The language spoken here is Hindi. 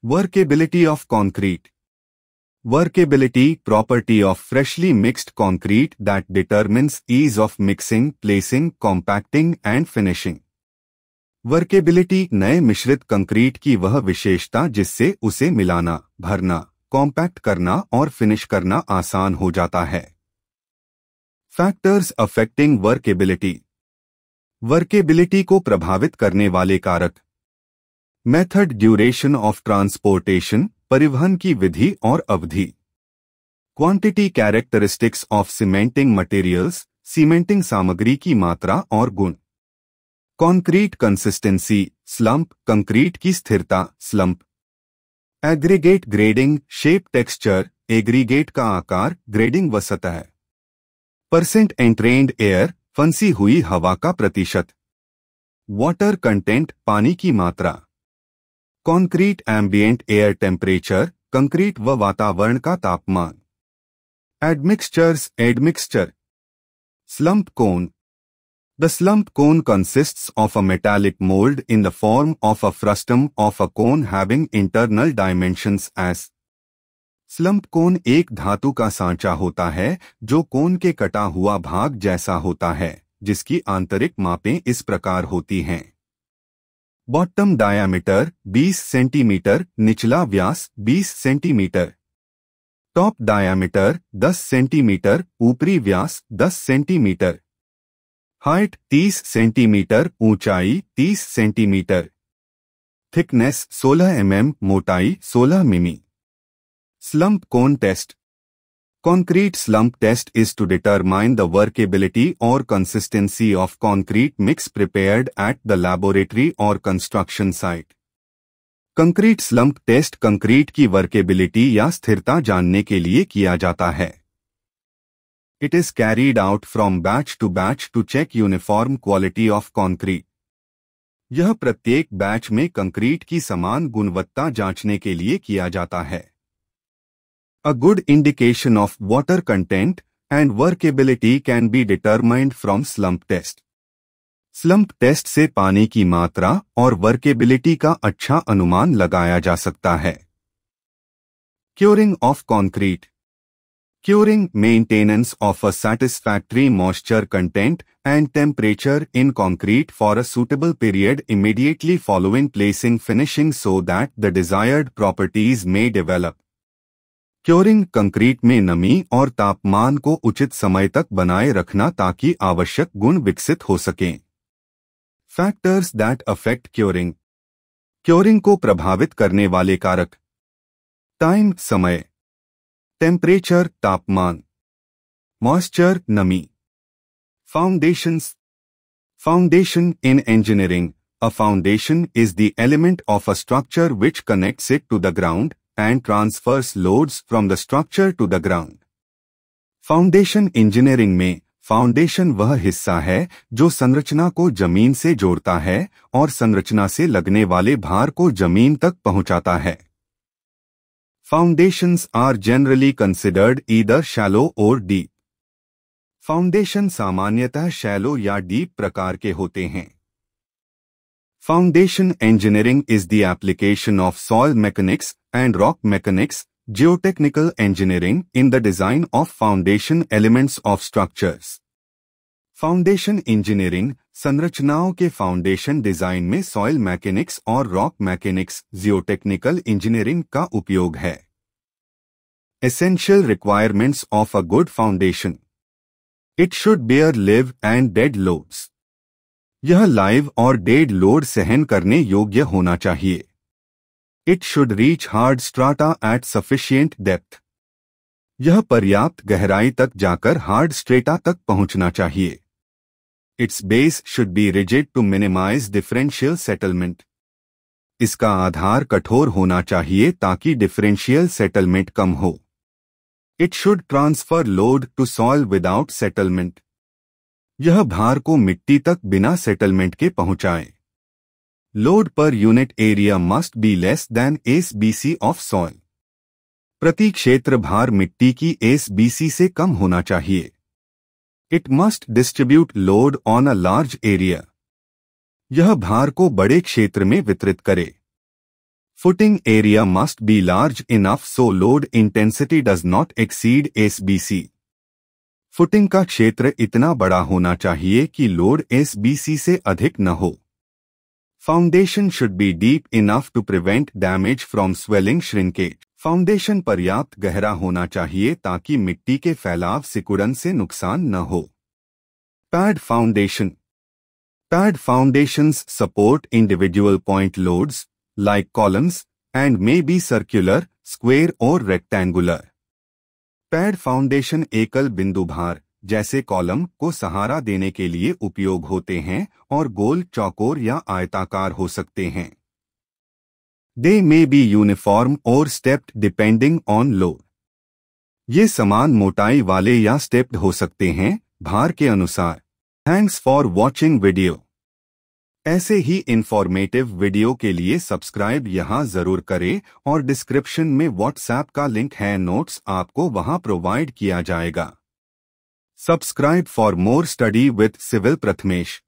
Workability of concrete. Workability, property of freshly mixed concrete that determines ease of mixing, placing, compacting and finishing. Workability नए मिश्रित कंक्रीट की वह विशेषता जिससे उसे मिलाना, भरना, कॉम्पैक्ट करना और फिनिश करना आसान हो जाता है. Factors affecting workability. वर्केबिलिटी को प्रभावित करने वाले कारक. मेथड, ड्यूरेशन ऑफ ट्रांसपोर्टेशन, परिवहन की विधि और अवधि. Quantity, characteristics of cementing materials, cementing सामग्री की मात्रा और गुण. कंक्रीट कंसिस्टेंसी, स्लंप, कंक्रीट की स्थिरता, slump. Aggregate grading, shape, texture, aggregate का आकार, ग्रेडिंग व सतह. परसेंट एंट्रेन्ड एयर, फंसी हुई हवा का प्रतिशत. वाटर कंटेंट, पानी की मात्रा. Concrete ambient air temperature, concrete व वातावरण का तापमान. Admixtures, admixture. Slump cone. The slump cone consists of a metallic mold in the form of a frustum of a cone having internal dimensions as. Slump cone एक धातु का सांचा होता है जो कोन के कटा हुआ भाग जैसा होता है, जिसकी आंतरिक मापें इस प्रकार होती हैं. बॉटम डायामीटर 20 सेंटीमीटर, निचला व्यास 20 सेंटीमीटर. टॉप डायामीटर 10 सेंटीमीटर, ऊपरी व्यास 10 सेंटीमीटर. हाइट 30 सेंटीमीटर, ऊंचाई 30 सेंटीमीटर. थिकनेस 16 mm, मोटाई 16 मिमी. Slump cone test. Concrete slump test is to determine the workability or consistency of concrete mix prepared at the laboratory or construction site. Concrete slump test concrete की वर्केबिलिटी या स्थिरता जानने के लिए किया जाता है. It is carried out from batch to batch to check uniform quality of concrete. यह प्रत्येक बैच में कंक्रीट की समान गुणवत्ता जांचने के लिए किया जाता है. A good indication of water content and workability can be determined from slump test. Slump test से पानी की मात्रा और वर्केबिलिटी का अच्छा अनुमान लगाया जा सकता है. Curing of concrete. Curing, maintenance of a satisfactory moisture content and temperature in concrete for a suitable period immediately following placing finishing so that the desired properties may develop. Curing concrete में नमी और तापमान को उचित समय तक बनाए रखना ताकि आवश्यक गुण विकसित हो सकें. Factors that affect curing. Curing को प्रभावित करने वाले कारक. टाइम, समय. टेम्परेचर, तापमान. मॉइस्चर, नमी. Foundations. Foundation in engineering. A foundation is the element of a structure which connects it to the ground and transfers loads from the structure to the ground. Foundation engineering में फाउंडेशन वह हिस्सा है जो संरचना को जमीन से जोड़ता है और संरचना से लगने वाले भार को जमीन तक पहुंचाता है. Foundations are generally considered either shallow or deep. Foundation सामान्यतः शैलो या डीप प्रकार के होते हैं. Foundation engineering is the application of soil mechanics and rock mechanics, geotechnical engineering in the design of foundation elements of structures. Foundation engineering संरचनाओं के फाउंडेशन डिजाइन में सॉइल मैकेनिक्स और रॉक मैकेनिक्स, जियोटेक्निकल इंजीनियरिंग का उपयोग है. Essential requirements of a good foundation. It should bear live and dead loads. यह लाइव और डेड लोड सहन करने योग्य होना चाहिए. It should reach hard strata at sufficient depth. यह पर्याप्त गहराई तक जाकर हार्ड स्ट्रेटा तक पहुंचना चाहिए. Its base should be rigid to minimize differential settlement. इसका आधार कठोर होना चाहिए ताकि डिफरेंशियल सेटलमेंट कम हो. It should transfer load to soil without settlement. यह भार को मिट्टी तक बिना सेटलमेंट के पहुंचाए. Load per unit area must be less than SBC of soil. प्रति क्षेत्र भार मिट्टी की SBC से कम होना चाहिए. It must distribute load on a large area. यह भार को बड़े क्षेत्र में वितरित करे. Footing area must be large enough so load intensity does not exceed SBC. Footing का क्षेत्र इतना बड़ा होना चाहिए कि लोड SBC से अधिक न हो. Foundation should be deep enough to prevent damage from swelling shrinkage. Foundation पर्याप्त गहरा होना चाहिए ताकि मिट्टी के फैलाव सिकुड़न से नुकसान न हो. Pad foundation. Pad foundations support individual point loads, like columns, and may be circular, square or rectangular. Pad foundation एकल बिंदु भार जैसे कॉलम को सहारा देने के लिए उपयोग होते हैं और गोल, चौकोर या आयताकार हो सकते हैं. They may be uniform or stepped depending on load. ये समान मोटाई वाले या स्टेप्ड हो सकते हैं भार के अनुसार. Thanks for watching video. ऐसे ही इंफॉर्मेटिव वीडियो के लिए सब्सक्राइब यहां जरूर करें और डिस्क्रिप्शन में व्हाट्सएप का लिंक है, नोट्स आपको वहां प्रोवाइड किया जाएगा. Subscribe for more study with civil Prathamesh.